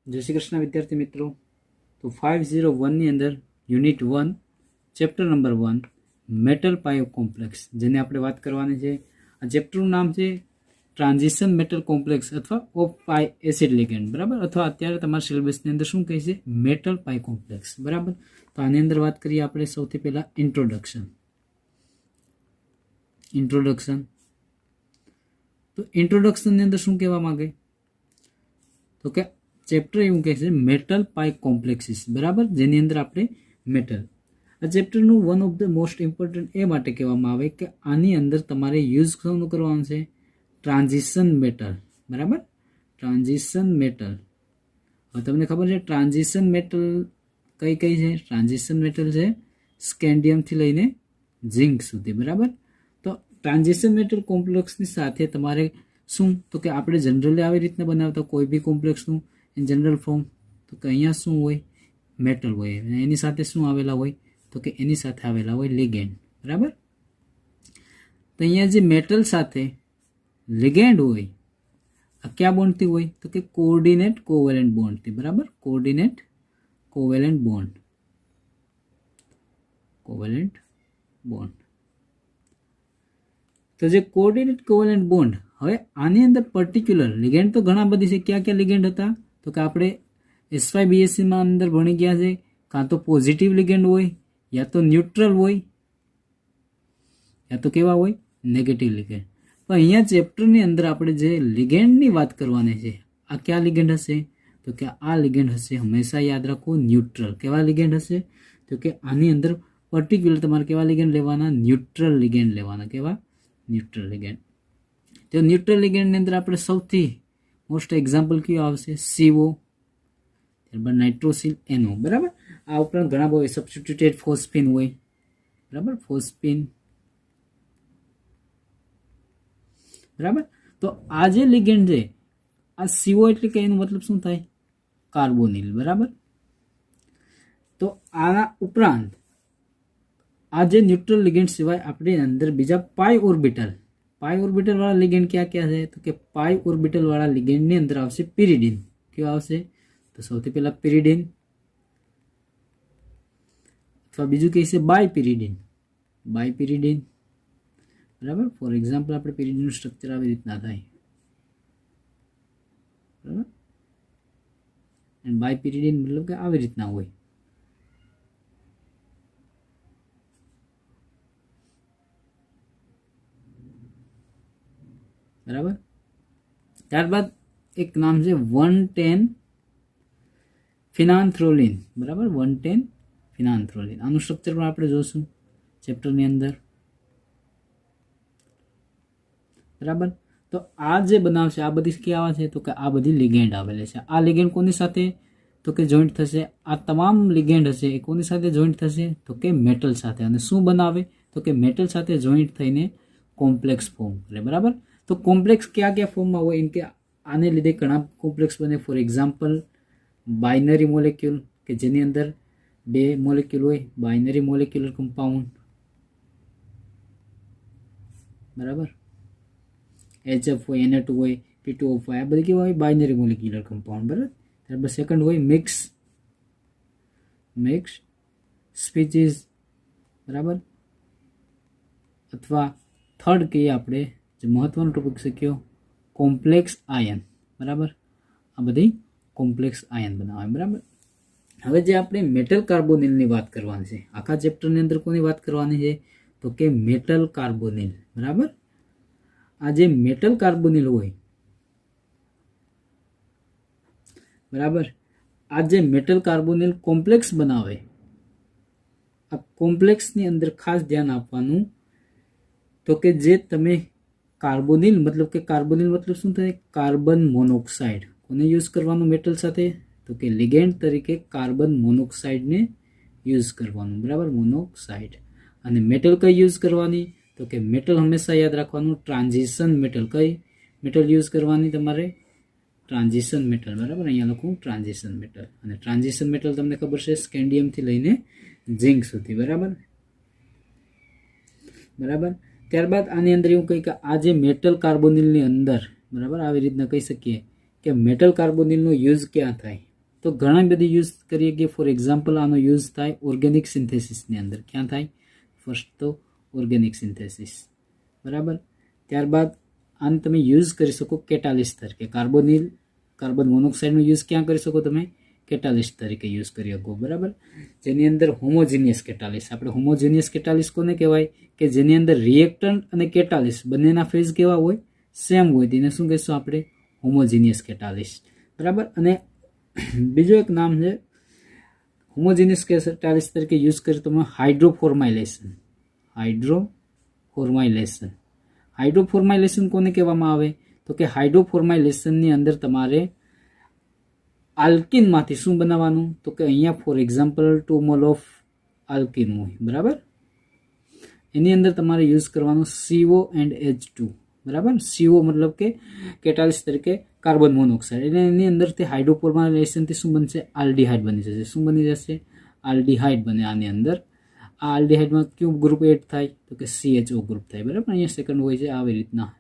जय श्री कृष्ण विद्यार्थी मित्रों। तो 501 अंदर यूनिट 1 चैप्टर नंबर 1 मेटल पायो कॉम्प्लेक्स जेने आपणे वात करवानी छे। आ चैप्टरनुं नाम छे ट्रांजिशन मेटल कॉम्प्लेक्स अथवा ऑफ पाई एसिड लिगेंड बराबर, अथवा अत्यारे तमारा सिलेबसनी अंदर शुं कहे छे मेटल पाई कॉम्प्लेक्स बराबर। तो आनी अंदर वात करीए आपणे सौथी पहेला इंट्रोडक्शन। तो इंट्रोडक्शननी अंदर शुं कहेवा मांगे तो के चैप्टर एवं कहे मेटल पाई कॉम्प्लेक्सिस बराबर, जेनी अंदर आपणे मेटल आ चैप्टरનું one of the most important ए माटे कहेवामां आवे के आनी अंदर तमारे यूज शुं करवानुं छे ट्रांजिशन मेटल बराबर। ट्रांजिशन मेटल हवे तमने खबर छे ट्रांजिशन मेटल कई कई छे। ट्रांजिशन मेटल छे स्केंडियम थी लईने झिंक सुधी बराबर। तो ट्रांजिशन मेटल कॉम्प्लेक्सनी साथे तमारे शुं तो के आपणे जनरली આવી રીતના બનાવતા કોઈ બી કોમ્પ્લેક્સનું इन जनरल फॉर्म तो कि अहींया शुं होय मेटल होय, एनी साथे शुं आवेला होय तो कि एनी साथे आवेला होय लिगेंड बराबर। तो अहींया जे मेटल साथे लिगेंड होय आ क्या बॉन्ड थी होय तो कि कोऑर्डिनेट कोवेलेंट बॉन्ड थी बराबर। कोऑर्डिनेट कोवेलेंट बॉन्ड तो जे कोऑर्डिनेट कोवेलेंट बॉन्ड हवे आनी अंदर पर्टिक्युलर लिगेंड तो घणा बधी छे। क्या क्या लिगेंड हता तो कि आपणे SY BSc में अंदर भणी गया है कां तो पॉजिटिव लिगेंड होय या तो न्यूट्रल होय या तो केवा होय नेगेटिव लिगेंड। पण अहींया चेप्टरनी अंदर आपणे जे लिगेंडनी वात करवानी छे आ क्या लिगेंड हशे तो कि आ लिगेंड हशे हमेशा याद राखो न्यूट्रल। केवा लिगेंड हशे तो कि आनी अंदर पर्टिक्युलर तमारे केवा लिगेंड लेवाना न्यूट्रल लिगेंड लेवाना। केवा न्यूट्रल लिगेंड। तो न्यूट्रल लिगेंडनी अंदर आपणे सौथी मोस्ट एक्जाम्पल क्यों आवशे CO त्यारबाद नाइट्रोसिल NO बराबर। आ उपरांत घणा बहु सब्स्टिट्यूटेड फॉस्फिन होय बराबर, फॉस्फिन बराबर। तो आ जे लिगेंड छे आ CO એટલે કે એનો મતલબ શું થાય કાર્બોનિલ બરાબર। તો આના ઉપરાંત આ જે ન્યુટ્રલ लिगेंड સિવાય આપણે અંદર બીજા પાઈ ઓર્બિટલ वाला लिगेंड क्या क्या है तो कि पाई ऑर्बिटल वाला लिगेंड ની અંદર આવશે पिरिडीन। क्यों આવશે तो સૌથી પહેલા पिरिडीन अथवा બીજું કઈ છે બાયપિરિડીન બરાબર। ફોર એક્ઝામ્પલ આપણે पिरिडीन નું સ્ટ્રક્ચર આવી રીતના થાય બરાબર। એન્ડ બાયપિરિડીન मतलब કે આવી રીતના હોય बराबर। त्यारबाद एक नाम है 110 फिनान्थ्रोलिन बराबर। 110 फिनान्थ्रोलिन आनु स्ट्रक्चर पर आपणे जोशुं चेप्टरनी अंदर बराबर। तो आ जे बनावशे आ बधी क्या आवे छे तो कि आ बधी लिगेंड आवेली छे। आ लिगेंड कोनी साथे तो कि जॉइंट थशे। आ तमाम लिगेंड हशे ए कोनी साथे जॉइंट थशे तो कि मेटल साथे। अने शुं बनावे तो कि मेटल साथे जॉइंट थईने कॉम्प्लेक्स फॉर्म करे बराबर। तो कॉम्प्लेक्स क्या क्या फॉर्म में हो इनके आने लीधे घणा कॉम्प्लेक्स बने। फॉर एग्जाम्पल बाइनरी मोलेक्यूल के जेनी अंदर बे मोलेक्यूल होय बाइनरी मोलेक्युलर कंपाउंड बराबर। HF होय Na2 होय P2O5 आ बधी केवा होय बाइनरी मोलेक्युलर कंपाउंड बराबर। त्यारबाद सेकंड होय मिक्स स्पीशीज बराबर। अथवा थर्ड कहीए आपणे जो महत्वनो टॉपिक है क्यों कॉम्प्लेक्स आयन बराबर। आ बधी कॉम्प्लेक्स आयन बनावे बराबर। हवे जे आपणे मेटल कार्बोनिल नी बात करवानी छे आखा चेप्टर ની અંદર कोनी बात करवानी छे तो के मेटल कार्बोनिल बराबर। आ जे मेटल कार्बोनिल होय बराबर, आ जे मेटल कार्बोनिल कॉम्प्लेक्स बनावे आ कॉम्प्लेक्स नी अंदर खास ध्यान आपवानुं तो के जे तमे कार्बोनिल मतलब शुं थाय कार्बन मोनोक्साइड कोने यूज करवानुं मेटल साथे तो कि लिगेंड तरीके कार्बन मोनोक्साइड ने यूज करवानुं बराबर। मोनोक्साइड अने मेटल कई यूज करवानी तो कि मेटल हमेशा याद राखवानुं ट्रांजिशन मेटल। कई मेटल यूज करवानी तमारे ट्रांजिशन मेटल बराबर। अहींया लखुं ट्रांजिशन मेटल अने ट्रांजिशन मेटल तमने खबर छे स्केंडियम थी लईने झिंक सुधी बराबर। त्यारबाद आनी अंदर एवुं कही कि आ जे मेटल कार्बोनिल नी अंदर बराबर આવી રીતના કહી શકીએ કે મેટલ કાર્બોનિલનો યુઝ ક્યાં થાય તો ઘણા બધી યુઝ કરીએ કે ફોર એક્ઝામ્પલ આનો યુઝ થાય ઓર્ગેનિક સિન્થેસિસની અંદર. ક્યાં થાય? ફર્સ્ટ તો ઓર્ગેનિક સિન્થેસિસ, બરાબર. ત્યારબાદ આને તમે યુઝ કરી શકો કેટાલિસ્ટ તરીકે. કાર્બન મોનોક્સાઇડનો યુઝ ક્યાં કરી શકો તમે? કેટાલિસ્ટ તરીકે યુઝ કરી શકો, બરાબર. જેની અંદર હોમોજીનિયસ કેટાલિસ્ટ, આપણે હોમોજીનિયસ કેટાલિસ્ટ કોને કહેવાય? કે જેની અંદર રિએક્ટન્ટ અને કેટાલિસ્ટ બંનેના ફેઝ કેવા હોય? સેમ હોય. તેને શું કહેશું આપણે? હોમોજીનિયસ કેટાલિસ્ટ, બરાબર. અને બીજું એક નામ છે હોમોજીનિયસ કેટાલિસ્ટ તરીકે યુઝ કરી તમે હાઇડ્રોફોર્માઇલેશન. હાઇડ્રોફોર્માઇલેશન કોને કહેવામાં આવે? તો કે હાઇડ્રોફોર્માઇલેશનની અંદર તમારે આલ્કિનમાંથી શું બનાવવાનું? તો કે અહીંયા for example 2 mall of alkyne હોય, બરાબર. એની અંદર તમારે યુઝ કરવાનું CO એન્ડ H2, બરાબર. CO મતલબ કે કેટાલિસ્ટ તરીકે કાર્બન મોનોક્સાઇડ, એટલે એની અંદરથી હાઇડ્રોફોર્માઇલેશનથી શું બનશે? આલ્ડીહાઇડ બની જશે. શું બની જશે? આલ્ડીહાઇડ બને. આની અંદર આ આલ્ડીહાઇડમાં કયું ગ્રુપ એડ થાય? તો કે CHO ગ્રુપ થાય, બરાબર. અહીંયા સેકન્ડ હોય છે આવી રીતના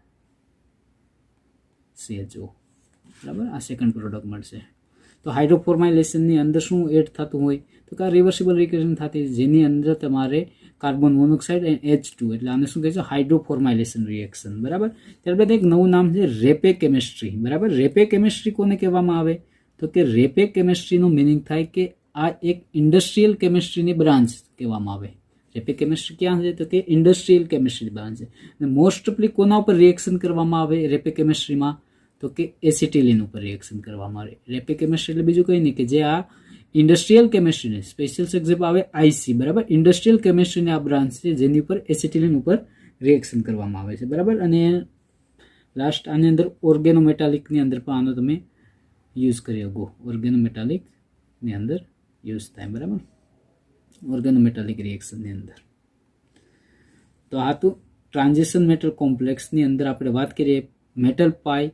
CHO, બરાબર. આ સેકન્ડ પ્રોડક્ટ મળશે. તો હાઇડ્રોફોર્માઇલેશનની અંદર શું એડ થતું હોય? તો કે આ રિવર્સિબલ રિએક્શન થતી, જેની અંદર તમારે કાર્બન મોનોક્સાઇડ એન્ડ H2, એટલે આને શું કહે છે? હાઇડ્રોફોર્માઇલેશન રિએક્શન, બરાબર. ત્યારબાદ એક નવું નામ છે રેપે કેમિસ્ટ્રી, બરાબર. રેપે કેમિસ્ટ્રી કોને કહેવામાં આવે? તો કે રેપે કેમિસ્ટ્રીનું મિનિંગ થાય કે આ એક ઇન્ડસ્ટ્રીયલ કેમિસ્ટ્રીની બ્રાન્ચ કહેવામાં આવે. રેપે કેમિસ્ટ્રી ક્યાં છે? તો કે ઇન્ડસ્ટ્રીયલ કેમિસ્ટ્રી બ્રાન્ચ છે. અને મોસ્ટલી કોના ઉપર રિએક્શન કરવામાં આવે રેપે કેમિસ્ટ્રીમાં? તો કે એસિટિલિન ઉપર રિએક્શન કરવામાં આવે. રેપે કેમિસ્ટ્રી એટલે બીજું કંઈ નહીં કે જે આ ઇન્ડસ્ટ્રીયલ કેમિસ્ટ્રીને સ્પેશિયલ એક્ઝામ્પલ આવે IC, બરાબર. ઇન્ડસ્ટ્રીયલ કેમિસ્ટ્રીની આ બ્રાન્ચ છે જેની ઉપર એસિટિલિન ઉપર રિએક્શન કરવામાં આવે છે, બરાબર. અને લાસ્ટ આની અંદર ઓર્ગેનોમેટાલિકની અંદર પણ આનો તમે યુઝ કરી શકો. ઓર્ગેનોમેટાલિકની અંદર યુઝ થાય, બરાબર. ઓર્ગેનોમેટાલિક રિએક્શનની અંદર. તો આ તો ટ્રાન્ઝિશન મેટલ કોમ્પ્લેક્સની અંદર આપણે વાત કરીએ મેટલ પાઈ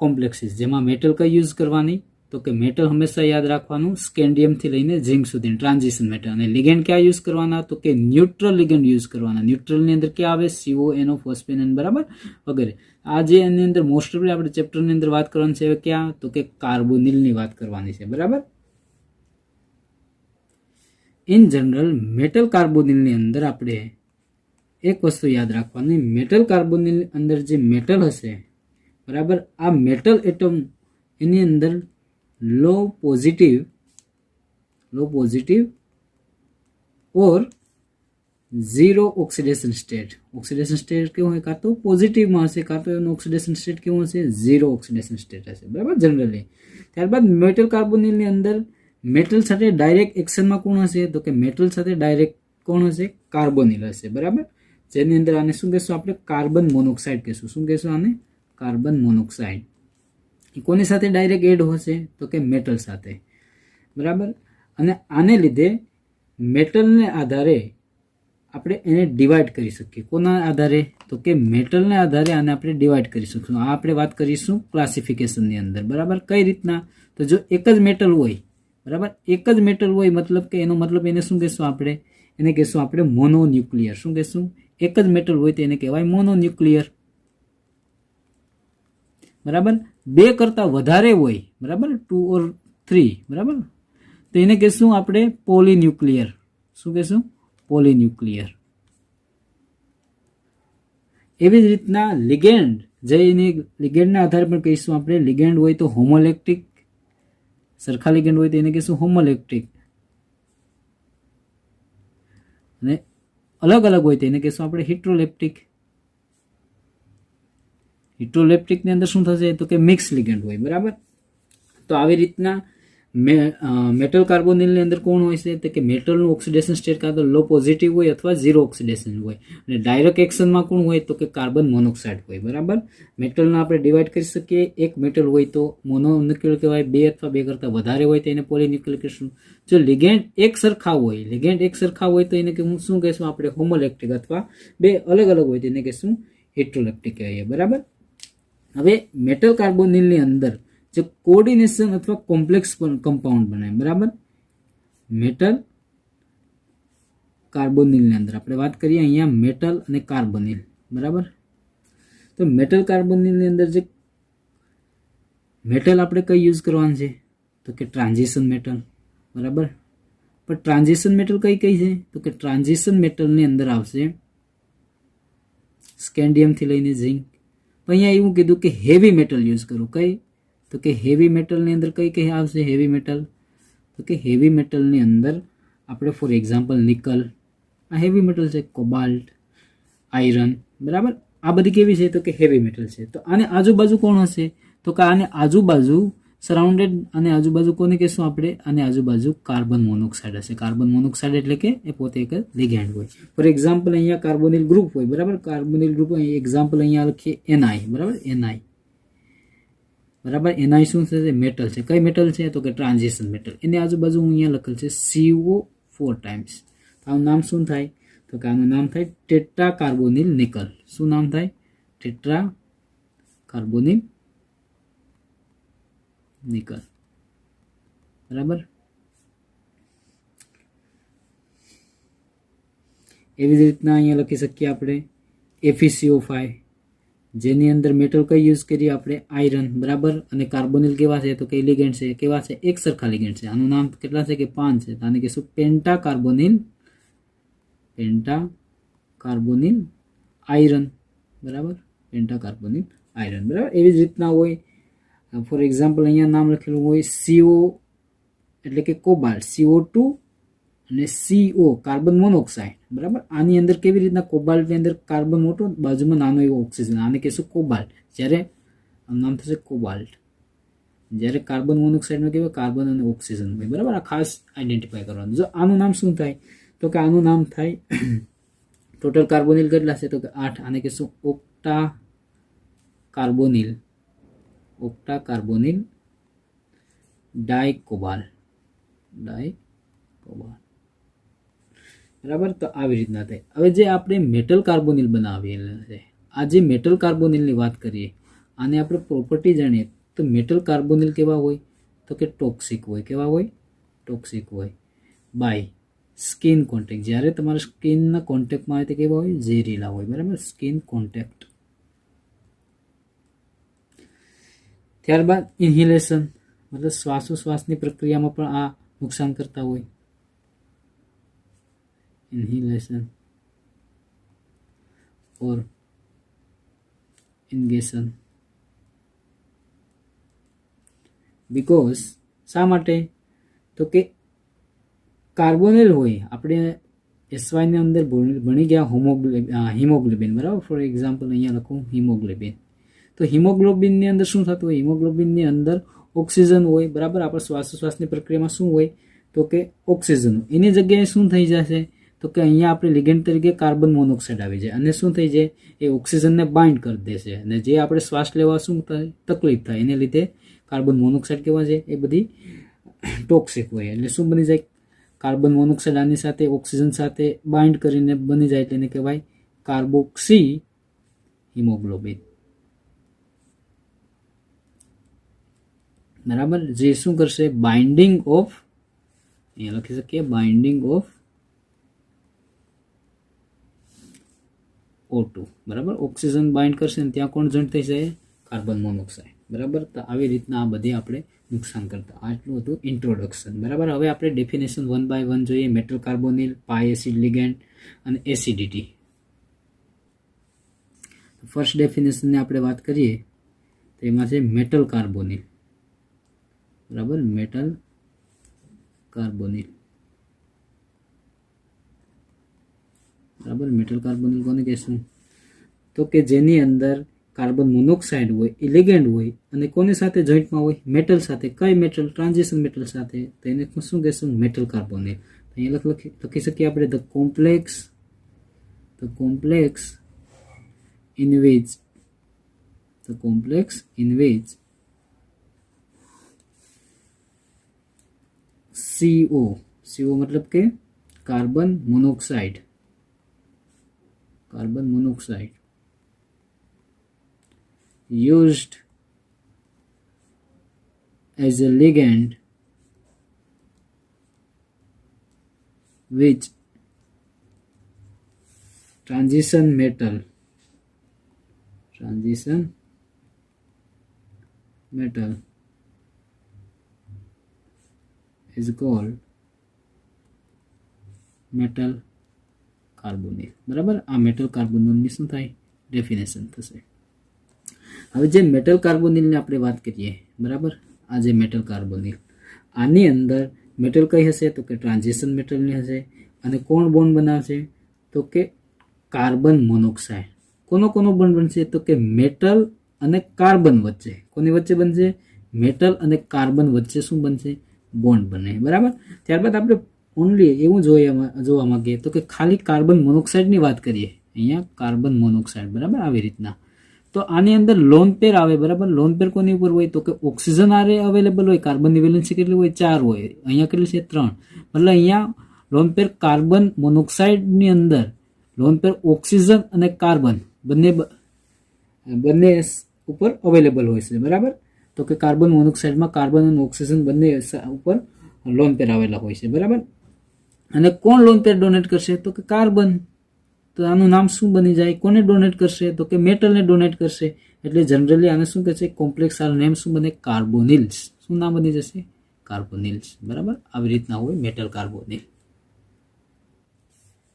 કોમ્પ્લેક્સીસ, જેમાં મેટલ કઈ યુઝ કરવાની? તો કે મેટલ હંમેશા યાદ રાખવાનું સ્કેન્ડિયમથી લઈને ઝિંક સુધી ટ્રાન્ઝિશન મેટલ. અને લિગેન્ડ ક્યાં યુઝ કરવાના? તો કે ન્યુટ્રલ લિગેન્ડ યુઝ કરવાના. ન્યુટ્રલની અંદર ક્યાં આવે? CONO, ફોસ્ફેન, બરાબર, વગેરે. આ જે એની અંદર મોસ્ટ ઓફલી આપણે ચેપ્ટરની અંદર વાત કરવાની છે ક્યાં? તો કે કાર્બોનિલની વાત કરવાની છે, બરાબર. ઇન જનરલ મેટલ કાર્બોનિલની અંદર આપણે એક વસ્તુ યાદ રાખવાની, મેટલ કાર્બોનિલની અંદર જે મેટલ હશે, બરાબર, આ મેટલ એટમ એની અંદર low positive or zero oxidation state. Oxidation state કેવું હોય? કાં તો પોઝિટિવમાં હશે, કાં તો એનું ઓક્સિડેશન સ્ટેટ કેવું હશે? ઝીરો ઓક્સિડેશન સ્ટેટ હશે, બરાબર, જનરલી. ત્યારબાદ મેટલ કાર્બોનિલની અંદર મેટલ સાથે ડાયરેક્ટ એક્શનમાં કોણ હશે? તો કે મેટલ સાથે ડાયરેક્ટ કોણ હશે? કાર્બોનિલ હશે, બરાબર. જેની અંદર આને શું કહેશું આપણે? કાર્બન મોનોક્સાઇડ કહેશું. શું કહેશું આને? Carbon monoxide. એ કોની સાથે ડાયરેક્ટ એડ હશે? તો કે મેટલ સાથે, બરાબર. અને આને લીધે મેટલને આધારે આપણે એને ડિવાઈડ કરી શકીએ. કોના આધારે? તો કે મેટલને આધારે આને આપણે ડિવાઈડ કરી શકીશું. આ આપણે વાત કરીશું ક્લાસિફિકેશનની અંદર, બરાબર. કઈ રીતના? તો જો એક જ મેટલ હોય, બરાબર, એક જ મેટલ હોય મતલબ કે એનો મતલબ એને શું કહેશું આપણે? એને કહેશું આપણે મોનોન્યુક્લિયર. શું કહેશું? એક જ મેટલ હોય તો એને કહેવાય મોનોન્યુક્લિયર, બરાબર. બે કરતાં વધારે હોય, બરાબર, 2 or 3, બરાબર, તો એને કહેશું આપણે પોલીન્યુક્લિયર. શું કહેશું? પોલીન્યુક્લિયર. એવી જ રીતના લિગેન્ડ, જે એની લિગેન્ડના આધારે પણ કહીશું આપણે. લિગેન્ડ હોય તો હોમોલેક્ટિક, સરખા લિગેન્ડ હોય તો એને કહીશું હોમોલેક્ટિક, અને અલગ અલગ હોય તો એને કહીશું આપણે હિટ્રોલેપ્ટિક. હિટ્રોલેપ્ટિકની અંદર શું થશે? તો કે મિક્સ લિગેન્ડ હોય, બરાબર. તો આવી રીતના મેટલ કાર્બોનિલની અંદર કોણ હોય છે? તો કે મેટલનું ઓક્સિડેશન સ્ટેટ કાં તો લો પોઝિટિવ હોય અથવા ઝીરો ઓક્સિડેશન હોય. અને ડાયરેક્ટ એક્શનમાં કોણ હોય? તો કે કાર્બન મોનોક્સાઇડ હોય, બરાબર. મેટલને આપણે ડિવાઈડ કરી શકીએ. એક મેટલ હોય તો મોનોન્યુક્લિયર કહેવાય, બે અથવા બે કરતાં વધારે હોય તો એને પોલીન્યુક્લિયર કહીશું. જો લિગેન્ડ એક સરખા હોય તો એને શું કહેશું આપણે? હોમોલેક્ટિક. અથવા બે અલગ અલગ હોય તો એને કહેશું હિટ્રોલેપ્ટિક કહીએ, બરાબર. હવે મેટલ કાર્બોનિલની અંદર જે કોઓર્ડિનેશન અથવા કોમ્પ્લેક્સ કમ્પાઉન્ડ બને, બરાબર. મેટલ કાર્બોનિલની અંદર આપણે વાત કરીએ અહીંયા મેટલ અને કાર્બોનિલ, બરાબર. તો મેટલ કાર્બોનિલની અંદર જે મેટલ આપણે કઈ યુઝ કરવાનું છે? તો કે ટ્રાન્ઝિશન મેટલ, બરાબર. પણ ટ્રાન્ઝિશન મેટલ કઈ કઈ છે? તો કે ટ્રાન્ઝિશન મેટલની અંદર આવશે સ્કેન્ડિયમથી લઈને ઝિંક. તો અહીંયા એવું કીધું કે હેવી મેટલ યુઝ કરો. કઈ? તો કે હેવી મેટલની અંદર કઈ કઈ આવશે હેવી મેટલ? તો કે હેવી મેટલની અંદર આપણે ફોર એક્ઝામ્પલ નિકલ, આ હેવી મેટલ છે. કોબાલ્ટ, આયરન, બરાબર. આ બધી કેવી છે? તો કે હેવી મેટલ છે. તો આને આજુબાજુ કોણ હશે? તો કે આને આજુબાજુ સરાઉન્ડેડ, અને આજુબાજુ કોને કહેશું આપણે? અને આજુબાજુ કાર્બન મોનોક્સાઇડ હશે. કાર્બન મોનોક્સાઇડ એટલે કે એ પોતે એક લિગેન્ડ હોય. ફોર એક્ઝામ્પલ અહીંયા કાર્બોનિલ ગ્રુપ હોય, બરાબર. કાર્બોનિલ ગ્રુપ એક્ઝામ્પલ અહીંયા લખીએ NI, બરાબર. NI, બરાબર. NI શું છે? મેટલ છે. કઈ મેટલ છે? તો કે ટ્રાન્ઝિશન મેટલ. એની આજુબાજુ હું અહીંયા લખેલ છે CO4 ટાઈમ્સ. તો આનું નામ શું થાય? તો કે આનું નામ થાય ટેટ્રા કાર્બોનિલ નિકલ. શું નામ થાય? ટેટ્રા કાર્બોનિલ નિકલ, બરાબર. એવી જ રીતના અહીંયા લખી શકીએ આપણે FeCO5, જેની અંદર મેટલ કઈ યુઝ કરીએ આપણે? આયરન, બરાબર. અને કાર્બોનિલ કેવા છે? તો કે લિગેન્ડ છે. કેવા છે? એક સરખા લિગેન્ડ છે. આનું નામ કેટલા છે? કે 5 છે. તો આને કહીશું પેન્ટા કાર્બોનિલ આયરન, બરાબર. પેન્ટા કાર્બોનિલ આયરન, બરાબર. એવી જ રીતના હોય. ફોર એક્ઝામ્પલ અહીંયા નામ લખેલું હોય CO એટલે કે કોબાલ્ટ, CO2 અને CO કાર્બન મોનોક્સાઇડ, બરાબર. આની અંદર કેવી રીતના? કોબાલ્ટની અંદર કાર્બન મોટો, બાજુમાં નાનો એવો ઓક્સિજન, આને કહીશું કોબાલ્ટ. જ્યારે નામ થશે કોબાલ્ટ. જ્યારે કાર્બન મોનોક્સાઇડમાં કેવું? કાર્બન અને ઓક્સિજન હોય, બરાબર. આ ખાસ આઈડેન્ટિફાય કરવાનું. જો આનું નામ શું થાય? તો કે આનું નામ થાય ટોટલ કાર્બોનિલ કેટલા છે? તો કે 8. આને કહીશું ઓક્ટા કાર્બોનિલ ડાયકોબાલ, બરાબર. તો આવી રીતના થાય. હવે જે આપણે મેટલ કાર્બોનિલ બનાવેલા છે, આ જે મેટલ કાર્બોનિલની વાત કરીએ, આને આપણે પ્રોપર્ટી જાણીએ તો મેટલ કાર્બોનિલ કેવા હોય? તો કે ટોક્સિક હોય. કેવા હોય? ટોક્સિક હોય. બાય સ્કિન કોન્ટેક્ટ, જ્યારે તમારા સ્કિનના કોન્ટેક્ટમાં આવે તો કેવા હોય? ઝેરીલા હોય, બરાબર. Skin contact. ત્યારબાદ ઇન્હિલેશન, મતલબ શ્વાસોશ્વાસની પ્રક્રિયામાં પણ આ નુકસાન કરતા હોય. ઇન્હિલેશન ઓર ઇન્ગેશન. બીકોઝ શા માટે? તો કે કાર્બોનિલ હોય, આપણે SYની અંદર ભણી ગયા હિમોગ્લોબિન, બરાબર. ફોર એક્ઝામ્પલ અહીંયા લખું હિમોગ્લોબિન. તો હિમોગ્લોબિનની અંદર શું થતું હોય? હિમોગ્લોબિનની અંદર ઓક્સિજન હોય, બરાબર. આપણે શ્વાસોશ્વાસની પ્રક્રિયામાં શું હોય? તો કે ઓક્સિજન. એની જગ્યાએ શું થઈ જશે? તો કે અહીંયા આપણે લિગેન્ડ તરીકે કાર્બન મોનોક્સાઇડ આવી જાય, અને શું થઈ જાય? એ ઓક્સિજનને બાઇન્ડ કરી દેશે, અને જે આપણે શ્વાસ લેવા શું થાય? તકલીફ થાય. એને લીધે કાર્બન મોનોક્સાઇડ કેવા છે? એ બધી ટોક્સિક હોય. એટલે શું બની જાય? કાર્બન મોનોક્સાઇડ આની સાથે ઓક્સિજન સાથે બાઇન્ડ કરીને બની જાય, એટલે એને કહેવાય કાર્બોક્સી હિમોગ્લોબિન, બરાબર. જે શું કરશે? બાઇન્ડિંગ ઓફ, અહીંયા લખી શકીએ બાઇન્ડિંગ ઓફ O2, બરાબર. ઓક્સિજન બાઇન્ડ કરશે ને ત્યાં કોણ જોઈન્ટ થઈ જાય? કાર્બન મોનોક્સાઇડ, બરાબર. તો આવી રીતના આ બધી આપણે નુકસાન કરતા. આટલું હતું ઇન્ટ્રોડક્શન, બરાબર. હવે આપણે ડેફિનેશન 1 by 1 જોઈએ. મેટલ કાર્બોનિલ, પાય એસિડ લિગેન્ડ અને એસિડિટી. ફર્સ્ટ ડેફિનેશનની આપણે વાત કરીએ તો એમાં છે મેટલ કાર્બોનિલ, બરાબર. મેટલ કાર્બોનિલ, બરાબર. મેટલ કાર્બોનિલ કોને કહેશું? તો કે જેની અંદર કાર્બન મોનોક્સાઇડ હોય, ઇલિગેન્ડ હોય, અને કોની સાથે જોઈન્ટમાં હોય? મેટલ સાથે. કઈ મેટલ? ટ્રાન્ઝિશન મેટલ સાથે. તો એને શું કહેશું? Metal carbonyl. અહીંયા લખી શકીએ આપણે the complex in which CO मतलब के carbon monoxide used as a ligand which transition metal is called metal carbonyl. બરાબર, આ મેટલ કાર્બોનિલની શું થાય? ડેફિનેશન થશે. હવે જે મેટલ કાર્બોનિલની આપણે વાત કરીએ, બરાબર, આ જે મેટલ કાર્બોનિલ, આની અંદર મેટલ કઈ હશે? તો કે ટ્રાન્ઝિશન મેટલની હશે. અને કોણ બોન્ડ બનાવશે? તો કે કાર્બન મોનોક્સાઇડ. કોનો કોનો બોન્ડ બનશે? તો કે મેટલ અને કાર્બન વચ્ચે. કોની વચ્ચે બનશે? મેટલ અને કાર્બન વચ્ચે શું બનશે? બોન્ડ બને. બરાબર. ત્યારબાદ આપણે ઓનલી એવું જોવા માંગીએ તો કે ખાલી કાર્બન મોનોક્સાઇડની વાત કરીએ. અહીંયા કાર્બન મોનોક્સાઇડ, બરાબર, આવી રીતના. તો આની અંદર લોન પેર આવે. બરાબર, લોન પેર કોની ઉપર હોય? તો કે ઓક્સિજન આરે અવેલેબલ હોય. કાર્બનની વેલેન્સી કેટલી હોય? 4 હોય. અહીંયા કેટલી છે? 3. મતલબ અહીંયા લોન પેર કાર્બન મોનોક્સાઇડની અંદર લોન પેર ઓક્સિજન અને કાર્બન બંને ઉપર અવેલેબલ હોય છે. બરાબર. તો કે કાર્બન મોનોક્સાઇડમાં કાર્બન અને ઓક્સિજન બંને ઉપર લોન પેર આવેલા હોય છે. બરાબર. અને કોણ લોન પેર ડોનેટ કરશે? તો કે કાર્બન. તો આનું નામ શું બની જાય? કોને ડોનેટ કરશે? તો કે મેટલને ડોનેટ કરશે. એટલે જનરલી આને શું કહે છે? કોમ્પ્લેક્સ આર નેમ શું બને? કાર્બોનિલ્સ. શું નામ બની જશે? કાર્બોનિલ્સ. બરાબર, આવી રીતના હોય મેટલ કાર્બોનિલ.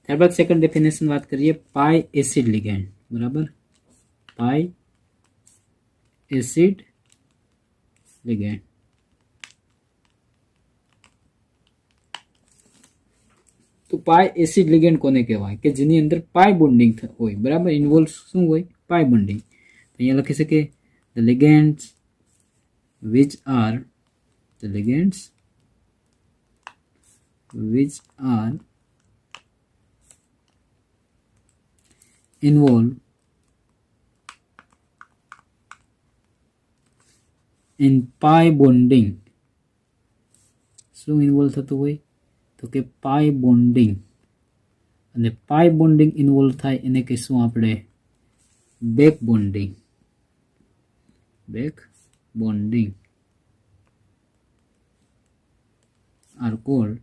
ત્યારબાદ સેકન્ડ ડેફિનેશન વાત કરીએ, પાઈ એસિડ લિગેન્ડ. બરાબર, પાઈ એસિડ લિગેન્ડ. તો પાઈ એસિડ લિગેન્ડ કોને કહેવાય? કે જેની અંદર પાઈ બોન્ડિંગ હોય. બરાબર, ઇન્વોલ્વ શું હોય? પાઈ બોન્ડિંગ. અહીંયા લખી શકીએ the ligands which are involved in pi bonding. શું ઇન્વોલ્વ થતું હોય? તો કે પાઈ બોન્ડિંગ. અને પાઈ બોન્ડિંગ ઇન્વોલ્વ થાય એને કહીશું આપણે back bonding. Back bonding are called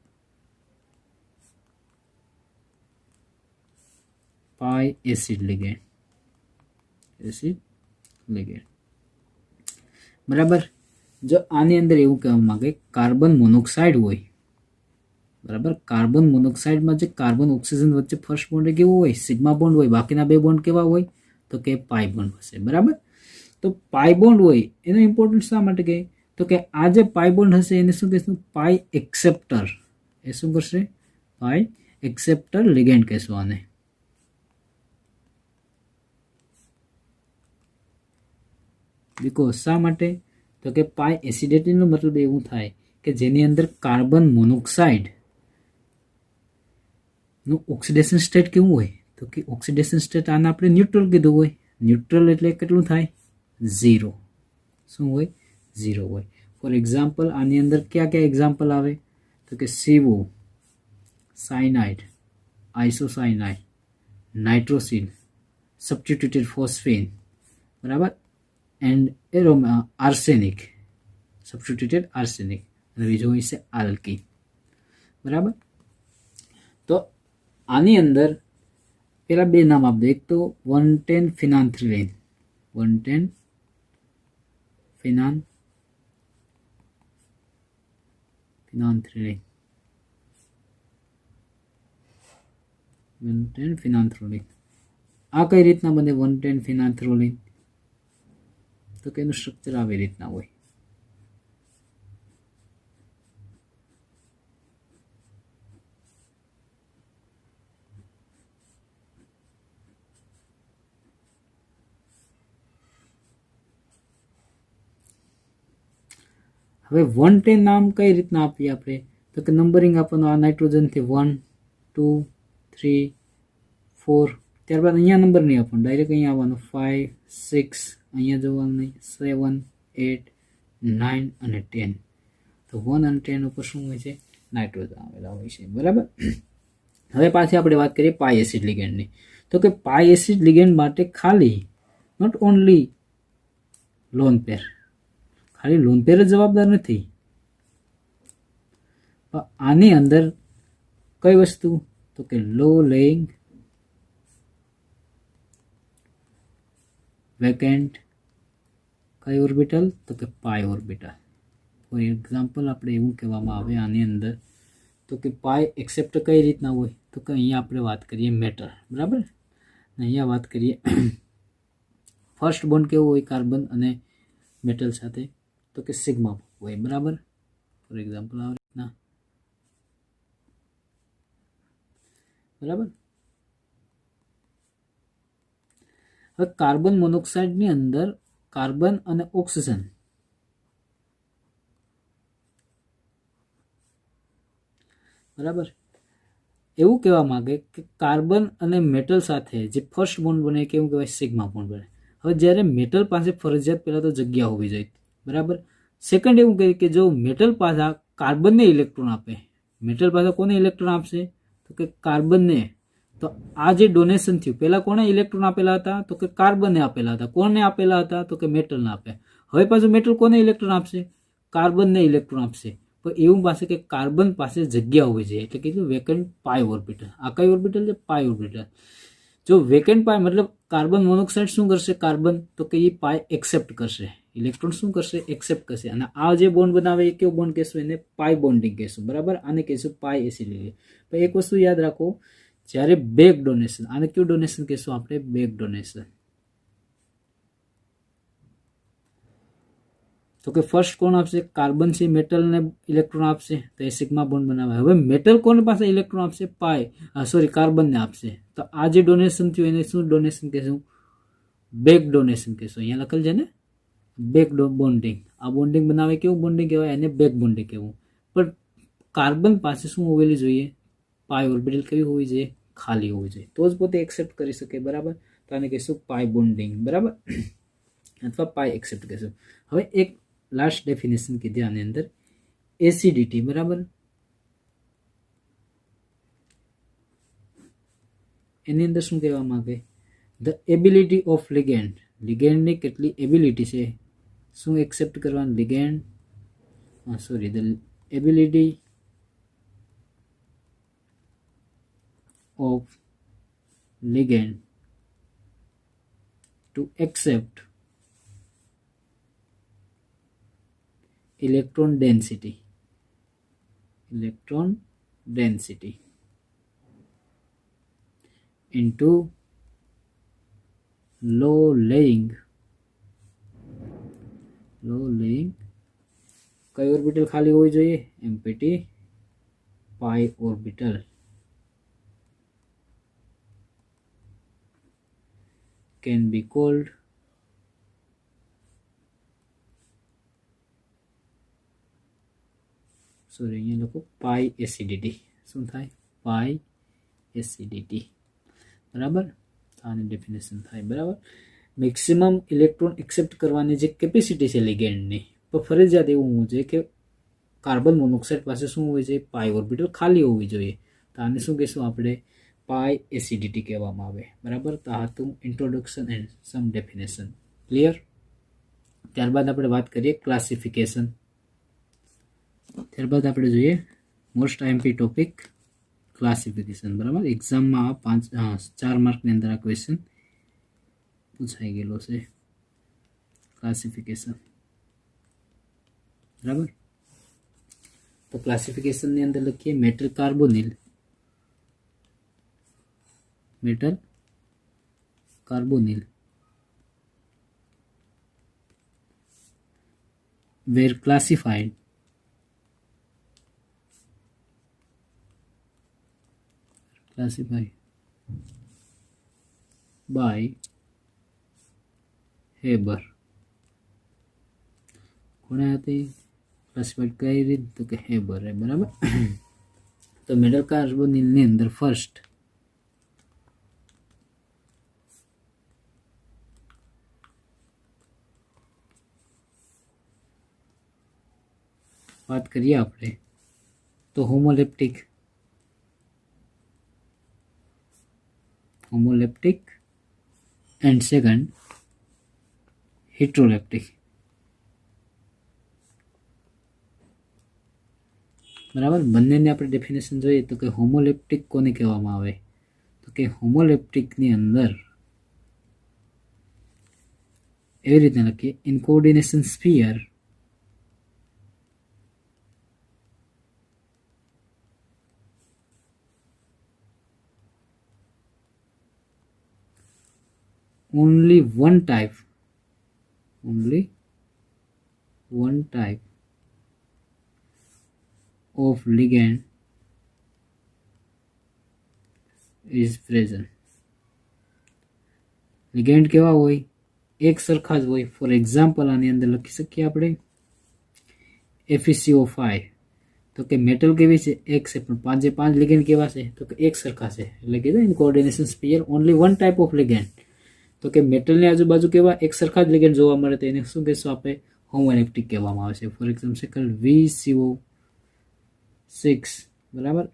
pi acid ligand. બરાબર. જો આની અંદર એવું કહેવા માંગે કાર્બન મોનોક્સાઇડ હોય. બરાબર, કાર્બન મોનોક્સાઇડમાં જે કાર્બન ઓક્સિજન વચ્ચે ફર્સ્ટ બોન્ડ કેવો હોય? સિગ્મા બોન્ડ હોય. બાકીના બે બોન્ડ કેવા હોય? તો કે પાઈ બોન્ડ હશે. બરાબર. તો પાઈ બોન્ડ હોય એનો ઇમ્પોર્ટન્સ શા માટે કહે? તો કે આ જે પાઈ બોન્ડ હશે એને શું કહેશું? પાઈ એક્સેપ્ટર. એ શું કરશે? પાઈ એક્સેપ્ટર લિગેન્ડ કહેશું આને. બીકોઝ શા માટે? તો કે પાઈ એસિડિટીનો મતલબ એવું થાય કે જેની અંદર કાર્બન મોનોક્સાઇડ નું ઓક્સિડેશન સ્ટેટ કેવું હોય? તો કે ઓક્સિડેશન સ્ટેટ આને આપણે ન્યુટ્રલ કીધું હોય. ન્યુટ્રલ એટલે કેટલું થાય? 0. શું હોય? 0 હોય. ફોર એક્ઝામ્પલ આની અંદર ક્યાં ક્યાં એક્ઝામ્પલ આવે? તો કે CO, સાયનાઇડ, આઇસોસાયનાઇડ, નાઇટ્રોસિલ, સબસ્ટિટ્યુટેડ ફોસ્ફેન. બરાબર, એન્ડ આર્સેનિક, સબસ્ટિટ્યુટેડ આર્સેનિક. અને બીજો હોય છે આલ્કીન. બરાબર. તો આની અંદર પેલા બે નામ આપજો. એક તો 110 ફિનાન્થ્રીલિન. 110 ફિનાન્થ્રોલિન. આ કઈ રીતના બને 110 ફિનાન્થ્રોલિન? તો કે એનું સ્ટ્રક્ચર આવી રીતના હોય. હવે 110 નામ કઈ રીતના આપીએ આપણે? તો કે નંબરિંગ આપવાનું. આ નાઇટ્રોજનથી 1 2 3 4. ત્યારબાદ અહીંયા નંબર નહીં આપવાનો, ડાયરેક્ટ અહીંયા આવવાનું 5 6. અહીંયા જવાનું નહીં, 7 8 9 અને 10. તો 1 અને 10 ઉપર શું હોય છે? નાઇટ્રોજન આવેલા હોય છે. બરાબર. હવે પાછી આપણે વાત કરીએ પાઈ એસિડ લિગેન્ડની. તો કે પાઈ એસિડ લિગેન્ડ માટે ખાલી નોટ ઓનલી લોન પેર, ખાલી લોન પેર જ જવાબદાર નથી. આની અંદર કઈ વસ્તુ? તો કે લો લેઇંગ વેકેન્ટ કઈ ઓર્બિટલ? તો કે પાઈ ઓર્બિટલ. ફોર એક્ઝામ્પલ આપણે એવું કહેવામાં આવે આની અંદર તો કે પાય એક્સેપ્ટ કઈ રીતના હોય તો કે અહીંયા આપણે વાત કરીએ મેટર, બરાબર. અહીંયા વાત કરીએ ફર્સ્ટ બોન્ડ કેવું હોય કાર્બન અને મેટલ સાથે તો કે સિગ્મા હોય, બરાબર. ફોર એક્ઝામ્પલ આ રીતના, બરાબર. હવે કાર્બન મોનોક્સાઇડની અંદર કાર્બન અને ઓક્સિજન, બરાબર, એવું કહેવા માંગે કે કાર્બન અને મેટલ સાથે જે ફર્સ્ટ બોન્ડ બને કેવું કહેવાય સિગ્મા બોન્ડ બને. હવે જ્યારે મેટલ પાસે ફરજિયાત પહેલાં તો જગ્યા હોવી જોઈએ, બરાબર. સેકન્ડ એવું કહે કે જો મેટલ પાછા કાર્બનને ઇલેક્ટ્રોન આપે, મેટલ પાછા કોને ઇલેક્ટ્રોન આપશે તો કે કાર્બનને. તો આ જે ડોનેશન થયું પહેલાં કોને ઇલેક્ટ્રોન આપેલા હતા તો કે કાર્બનને આપેલા હતા. કોને આપેલા હતા તો કે મેટલને આપે. હવે પાછું મેટલ કોને ઇલેક્ટ્રોન આપશે, કાર્બનને ઇલેક્ટ્રોન આપશે. પણ એવું પાસે કે કાર્બન પાસે જગ્યા હોવી જોઈએ એટલે કીધું વેકન્ટ પાય ઓર્બિટલ. આ કઈ ઓર્બિટલ છે, પાય ઓર્બિટલ. જો વેકન્ટ પાય મતલબ કાર્બન મોનોક્સાઇડ શું કરશે, કાર્બન તો કે એ પાય એક્સેપ્ટ કરશે, ઇલેક્ટ્રોન શું કરશે એક્સેપ્ટ કરશે. અને આ જે બોન્ડ બનાવે એ કેવો બોન્ડ કહેશું, એને પાય બોન્ડિંગ કહેશું, બરાબર. આને કહેશું પાય એસિડિટી. પણ એક વસ્તુ યાદ રાખો, જ્યારે બેક ડોનેશન, આને કયું ડોનેશન કહેશું આપણે, બેક ડોનેશન. તો કે ફર્સ્ટ કોણ આપશે, કાર્બન છે મેટલને ઇલેક્ટ્રોન આપશે તો એ સિગ્મા બોન્ડ બનાવે. હવે મેટલ કોને પાસે ઇલેક્ટ્રોન આપશે, કાર્બનને આપશે. તો આ જે ડોનેશન થયું એને શું ડોનેશન કહેશું, બેક ડોનેશન કહેશું. અહીંયા લખેલ છે ને બેક બોન્ડિંગ. આ બોન્ડિંગ બનાવે કેવું બોન્ડિંગ કહેવાય, એને બેક બોન્ડિંગ કહેવું. પણ કાર્બન પાસે શું હોવેલી જોઈએ, પાય ઓર્બિટલ કેવી હોવી જોઈએ, ખાલી હોવી જોઈએ, તો જ પોતે એક્સેપ્ટ કરી શકે, બરાબર. તો આને કહીશું પાય બોન્ડિંગ, બરાબર, અથવા પાય એક્સેપ્ટ કહીશું. હવે એક લાસ્ટ ડેફિનેશન કીધી આની અંદર એસિડિટી, બરાબર. એની અંદર શું કહેવા માંગે, ધ એબિલિટી ઓફ લિગેન્ડ, લિગેન્ડની કેટલી એબિલિટી છે શું એક્સેપ્ટ કરવાનું, ligand the ability of ligand to accept electron density into low laying કઈ ઓર્બિટલ ખાલી હોવી જોઈએ, empty pi orbital. Can be called અહીંયા લખો પાય એસિડિટી. શું થાય, પાય એસિડિટી, બરાબર. આની ડેફિનેશન થાય, બરાબર. મેક્સિમમ ઇલેક્ટ્રોન એક્સેપ્ટ કરવાની જે કેપેસિટી છે લિગેન્ડની, તો ફરજિયાત એવું હોવું જોઈએ કે કાર્બન મોનોક્સાઇડ પાસે શું હોવી જોઈએ, પાય ઓર્બિટલ ખાલી હોવી જોઈએ. તો આને શું કહેશું આપણે, પાય એસિડિટી કહેવામાં આવે, બરાબર. તો આ હતું introduction and sum definition. Clear. ત્યારબાદ આપણે વાત કરીએ ક્લાસિફિકેશન. ત્યારબાદ આપણે જોઈએ મોસ્ટ આઈએમપી ટોપિક ક્લાસિફિકેશન, બરાબર. એક્ઝામમાં 4 માર્કની અંદર આ ક્વેશ્ચન પૂછાઈ ગયેલો છે, ક્લાસિફિકેશન, બરાબર. તો ક્લાસિફિકેશનની અંદર લખીએ metal carbonyl, were classified by Haber. કોણે હતી ક્લાસિફાઈડ કઈ રીત તો કે હેબર, બરાબર. તો મેટલ કાર્બોનિલની અંદર ફર્સ્ટ વાત કરીએ આપણે તો હોમોલેપ્ટિક એન્ડ સેકન્ડ હિટ્રોલેપ્ટિક, બરાબર. બંનેની આપણે ડેફિનેશન જોઈએ તો કે હોમોલેપ્ટિક કોને કહેવામાં આવે તો કે હોમોલેપ્ટિકની અંદર એવી રીતે લખીએ, in coordination sphere only one type of ligand is present. ligand કેવા હોય? એક સરખા જ હોય. ફોર એક્ઝામ્પલ આની અંદર લખી શકીએ આપણે FeCO5. તો કે મેટલ કેવી છે? એક છે, પણ પાંચે પાંચ ligand કેવા છે? તો કે એક સરખા છે. એટલે કીધું in coordination sphere only one type of ligand. તો કે મેટલની આજુબાજુ કેવા એક સરખા જ ligand જોવા મળે તો એને શું કહેશું આપણે? હોમોઇલેક્ટ્રિક કહેવામાં આવે છે. ફોર એક્ઝામ્પલ VCO6 બરાબર,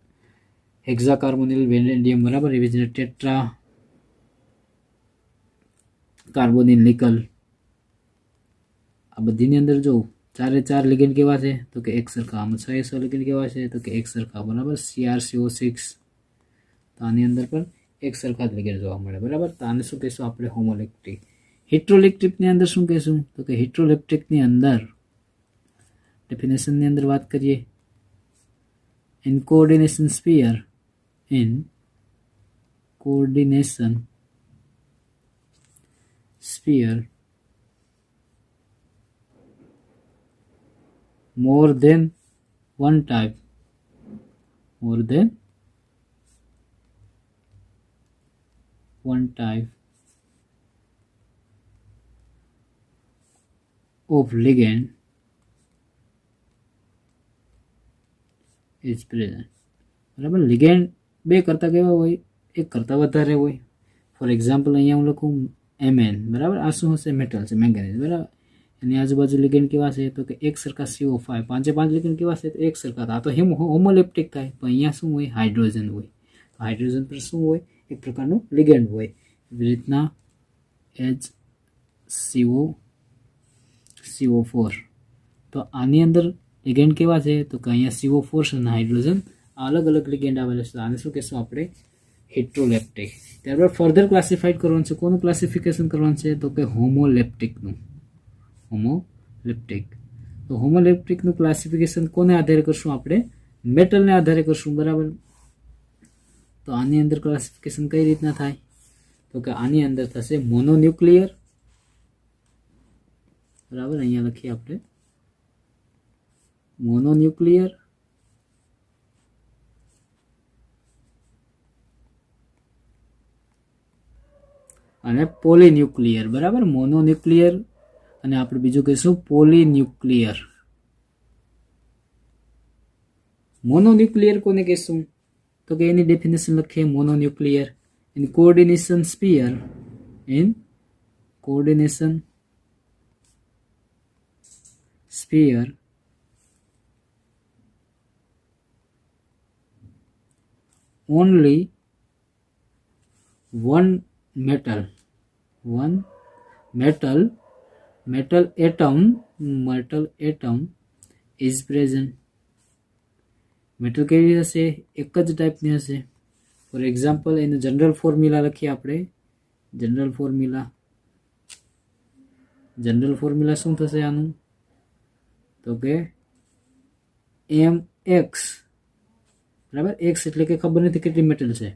હેક્ઝાકાર્બોનિલ વેનેડિયમ બરાબર, એવી જ રીતે ટેટ્રા કાર્બોનિલ નિકલ. આ બધીની અંદર જો ચારે ચાર ligand કેવા છે? તો કે એક સરખા. આમાં 6 ligand કેવા છે? તો કે એક સરખા બરાબર. CrCO6 તો આની અંદર પણ એક સરખા જ ligand જોવા મળે બરાબર. તો આને શું કહેશું આપણે? હોમોઇલેક્ટ્રિક. હિટ્રોઇલેક્ટ્રિકની અંદર શું કહેશું? તો કે હિટ્રોઇલેક્ટ્રિકની અંદર ડેફિનેશનની અંદર વાત કરીએ, in coordination sphere more than one type of ligand is present. બરાબર. ligand બે કરતા કેવા હોય? એક કરતા વધારે હોય. ફોર એક્ઝામ્પલ અહીંયા હું લખું Mn બરાબર. આ શું હશે? મેટલ છે, મેંગેનીઝ બરાબર. એની આજુબાજુ ligand કેવા છે? તો કે એક સરખા CO5. પાંચે પાંચ ligand કેવા છે? તો એક સરખા. આ તો હોમોલેપ્ટિક થાય. પણ અહીંયા શું હોય? હાઇડ્રોજન હોય. હાઇડ્રોજન પર શું હોય? એક પ્રકારનું ligand હોય. એવી રીતના HCO4. તો આની અંદર ligand કેવા છે? તો કે અહીંયા CO4 છે અને હાઇડ્રોજન અલગ અલગ ligand આવેલા છે. આને શું કહેશું આપણે? હિટ્રોલેપ્ટિક. ત્યારબાદ ફર્ધર ક્લાસિફાઈડ કરવાનું છે. કોનું ક્લાસિફિકેશન કરવાનું છે? તો કે હોમોલેપ્ટિકનું. તો હોમોલેપ્ટિકનું ક્લાસિફિકેશન કોને આધારે કરશું આપણે? મેટલને આધારે કરશું બરાબર. તો આની અંદર ક્લાસિફિકેશન કઈ રીતના થાય? તો કે આની અંદર થશે મોનોન્યુક્લિયર બરાબર. અહીંયા લખીએ આપણે મોનોન્યુક્લિયર અને પોલીન્યુક્લિયર બરાબર. મોનોન્યુક્લિયર અને આપણે બીજું કહીશું પોલીન્યુક્લિયર. મોનોન્યુક્લિયર કોને કહેશું? તો કે એની ડેફિનેશન લખીએ. Mononuclear in coordination sphere only one metal atom is present. Metal કેવી હશે? એક જ ટાઈપની હશે. ફોર એક્ઝામ્પલ એનું જનરલ ફોર્મ્યુલા લખીએ આપણે. જનરલ ફોર્મ્યુલા શું થશે આનું? તો કે mx બરાબર. x એટલે કે ખબર નથી કેટલી મેટલ છે.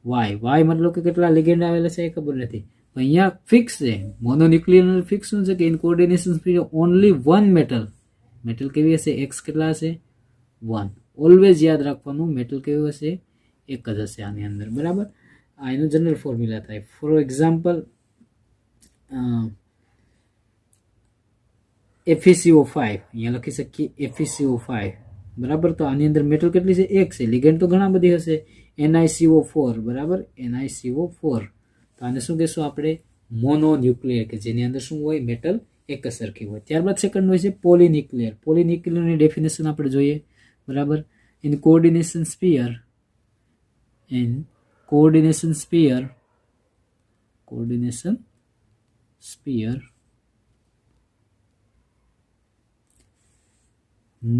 COy મતલબ કે કેટલા ligand આવેલા છે એ ખબર નથી. અહીંયા ફિક્સ છે. મોનોન્યુક્લિયર ફિક્સ શું છે? કે in coordination sphere only one metal કેવી હશે? x કેટલા હશે? 1. ઓલવેઝ યાદ રાખવાનું, મેટલ કેવું હશે? એક જ હશે આની અંદર બરાબર. આ એનું જનરલ ફોર્મ્યુલા થાય. ફોર એક્ઝામ્પલ FeCO5 અહીંયા લખી શકીએ FeCO5 બરાબર. તો આની અંદર મેટલ કેટલી છે? એક છે. ligand તો ઘણા બધી હશે. NiCO4 બરાબર. NiCO4 તો આને શું કહેશું આપણે? મોનોન્યુક્લિયર, કે જેની અંદર શું હોય? મેટલ એક જ સરખી હોય. ત્યારબાદ સેકન્ડ હોય છે પોલીન્યુક્લિયર. પોલીન્યુક્લિયરની ડેફિનેશન આપણે જોઈએ બરાબર. In coordination sphere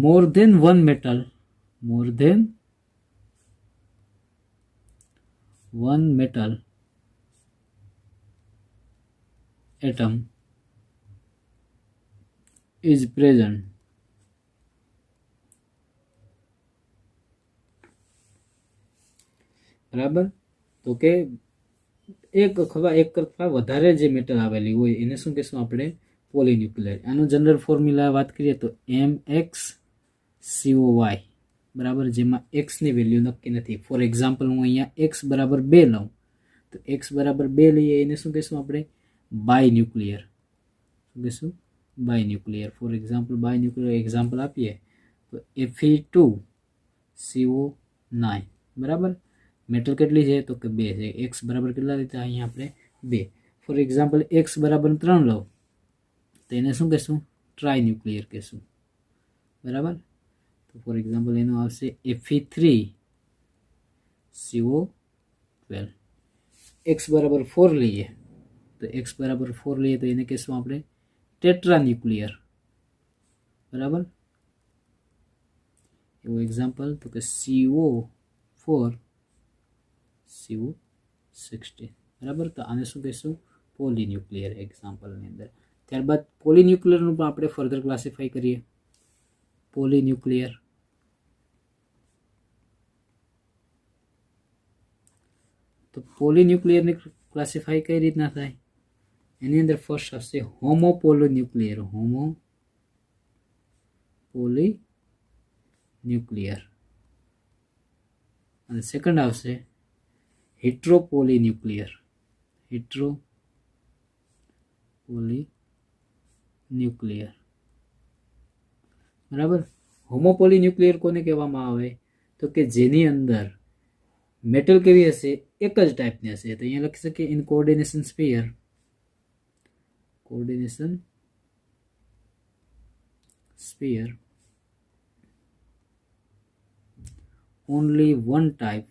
more than one metal atom is present. બરાબર. તો કે એક અથવા એક કરતાં વધારે જે મેટલ આવેલી હોય એને શું કહેશું આપણે? પોલીન્યુક્લિયર. આનું જનરલ ફોર્મ્યુલા વાત કરીએ તો MXCOY, બરાબર, જેમાં એક્સની વેલ્યુ નક્કી નથી. ફોર એક્ઝામ્પલ હું અહીંયા એક્સ બરાબર 2 લઉં તો એક્સ બરાબર 2 લઈએ એને શું કહેશું આપણે? બાયન્યુક્લિયર. શું કહેશું? બાયન્યુક્લિયર. ફોર એક્ઝામ્પલ બાયન્યુક્લિયર એક્ઝામ્પલ આપીએ તો Fe2CO9, બરાબર. મેટલ કેટલી છે? તો કે 2 છે. એક્સ બરાબર કેટલા લીધા અહીંયા આપણે? 2. ફોર એક્ઝામ્પલ એક્સ બરાબર 3 લો તો એને શું કહેશું? ટ્રાયન્યુક્લિયર કહેશું, બરાબર. તો ફોર એક્ઝામ્પલ એનો આવશે Fe3CO12. એક્સ બરાબર 4 લઈએ તો એક્સ બરાબર 4 લઈએ તો એને કહેશું આપણે ટેટ્રાન્યુક્લિયર, બરાબર. એવું એક્ઝામ્પલ તો કે CO4CO16, બરાબર. તો આને શું કહેશું? પોલીન્યુક્લિયર એક્ઝામ્પલની અંદર. ત્યારબાદ પોલીન્યુક્લિયરનું પણ આપણે ફર્ધર ક્લાસિફાઈ કરીએ. પોલીન્યુક્લિયર તો પોલીન્યુક્લિયરની ક્લાસિફાઈ કઈ રીતના થાય? એની અંદર ફર્સ્ટ આવશે હોમોપોલીન્યુક્લિયર. હોમોપોલીન્યુક્લિયર. અને સેકન્ડ આવશે હેટ્રોપોલીન્યુક્લિયર. હેટ્રોપોલીન્યુક્લિયર, બરાબર. હોમોપોલીન્યુક્લિયર કોને કહેવામાં આવે? તો કે જેની અંદર મેટલ કેવી હશે? એક જ ટાઈપની હશે. તો અહીંયા લખી શકીએ in coordination sphere. Coordination sphere only one type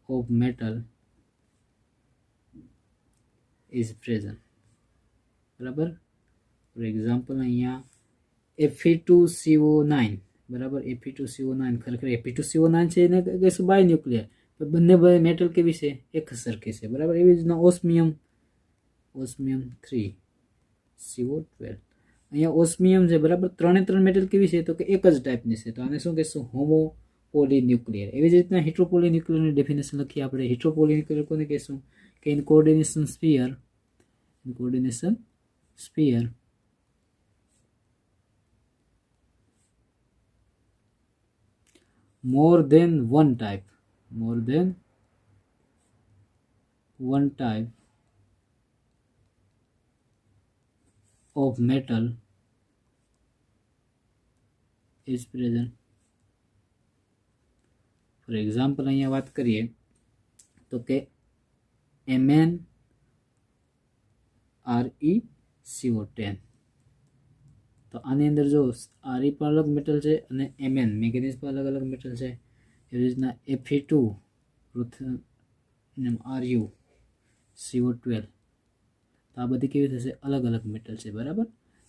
of metal is present, બરાબર. ફોર એક્ઝામ્પલ અહીંયા Fe2CO9, બરાબર. Fe2CO9 ખરેખર Fe2CO9 છે એને કહીશું બાયન્યુક્લિયર. તો બંને મેટલ કેવી છે? એક સરખી છે, બરાબર. એવી જ રીતના ઓસ્મિયમ 3CO12. અહીંયા ઓસ્મિયમ છે, બરાબર. 3 મેટલ કેવી છે? તો કે એક જ ટાઈપની છે. તો આને શું કહીશું? હોમોપોલીન્યુક્લિયર. એવી જ રીતના હેટ્રોપોલીન્યુક્લિયરની ડેફિનેશન લખીએ આપણે. હેટ્રોપોલીન્યુક્લિયર કોને કહીશું? કે in coordination sphere more than one type of metal is present. For example અહીંયા વાત કરીએ તો કે MnReCO10. તો આની અંદર જો Re પણ અલગ મેટલ છે અને Mn મેંગેનીઝ પણ અલગ અલગ મેટલ છે. એવી રીતના Fe2RuCO12. તો આ બધી કેવી થશે? અલગ અલગ મેટલ છે, બરાબર.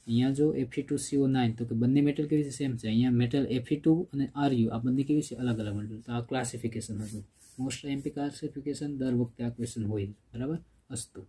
અહીંયા જો Fe2CO9 તો કે બંને મેટલ કેવી છે? સેમ છે. અહીંયા મેટલ Fe2 અને Ru આ બંને કેવી છે? અલગ અલગ મેટલ. તો આ ક્લાસિફિકેશન હતું. મોસ્ટ એમપી ક્લાસિફિકેશન દર વખતે આ ક્વેશ્ચન હોય, બરાબર. અસ્તુ.